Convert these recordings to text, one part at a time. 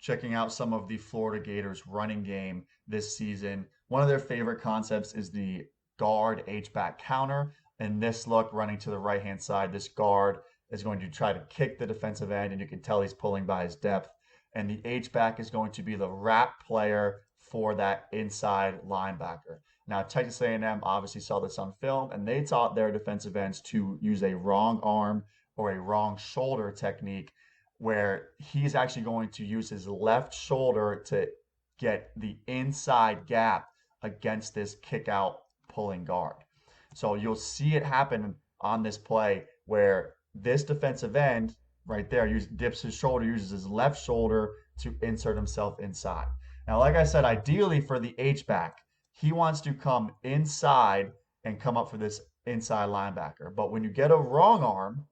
checking out some of the Florida Gators running game this season. One of their favorite concepts is the guard H-back counter. In this look, running to the right-hand side, this guard is going to try to kick the defensive end, and you can tell he's pulling by his depth. And the H-back is going to be the wrap player for that inside linebacker. Now, Texas A&M obviously saw this on film, and they taught their defensive ends to use a wrong arm or a wrong shoulder technique where he's actually going to use his left shoulder to get the inside gap against this kick out pulling guard. So you'll see it happen on this play where this defensive end right there dips his shoulder, uses his left shoulder to insert himself inside. Now, like I said, ideally for the H-back, he wants to come inside and come up for this inside linebacker. But when you get a wrong arm,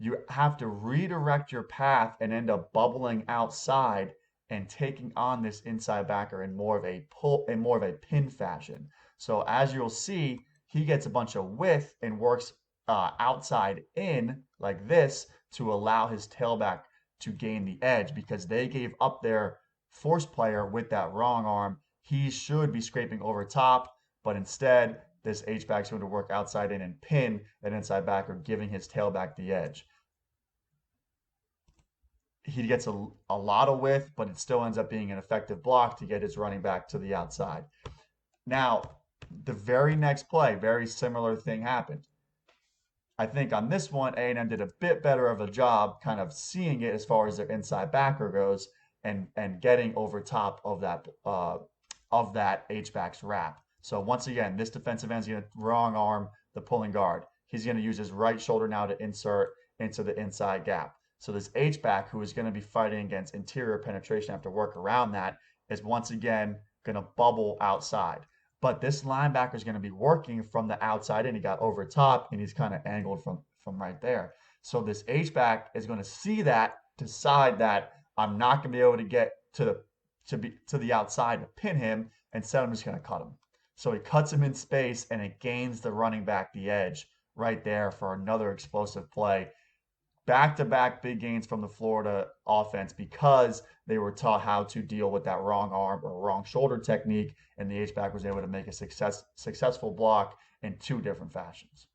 you have to redirect your path and end up bubbling outside and taking on this inside backer in more of a pin fashion. So as you'll see, he gets a bunch of width and works outside in like this to allow his tailback to gain the edge because they gave up their force player with that wrong arm. He should be scraping over top, but instead this H-back is going to work outside in and pin an inside backer, giving his tailback the edge. He gets a lot of width, but it still ends up being an effective block to get his running back to the outside. Now, the very next play, very similar thing happened. I think on this one, A&M did a bit better of a job kind of seeing it as far as their inside backer goes and getting over top of that H-back's wrap. So once again, this defensive end is going to wrong arm the pulling guard. He's going to use his right shoulder now to insert into the inside gap. So this H-back, who is going to be fighting against interior penetration, have to work around that, is once again going to bubble outside. But this linebacker is going to be working from the outside in. He got over top, and he's kind of angled from right there. So this H-back is going to see that, decide that I'm not going to be able to get to the outside to pin him, and instead I'm just going to cut him. So he cuts him in space, and it gains the running back the edge right there for another explosive play. Back-to-back big gains from the Florida offense because they were taught how to deal with that wrong arm or wrong shoulder technique, and the H-back was able to make a successful block in two different fashions.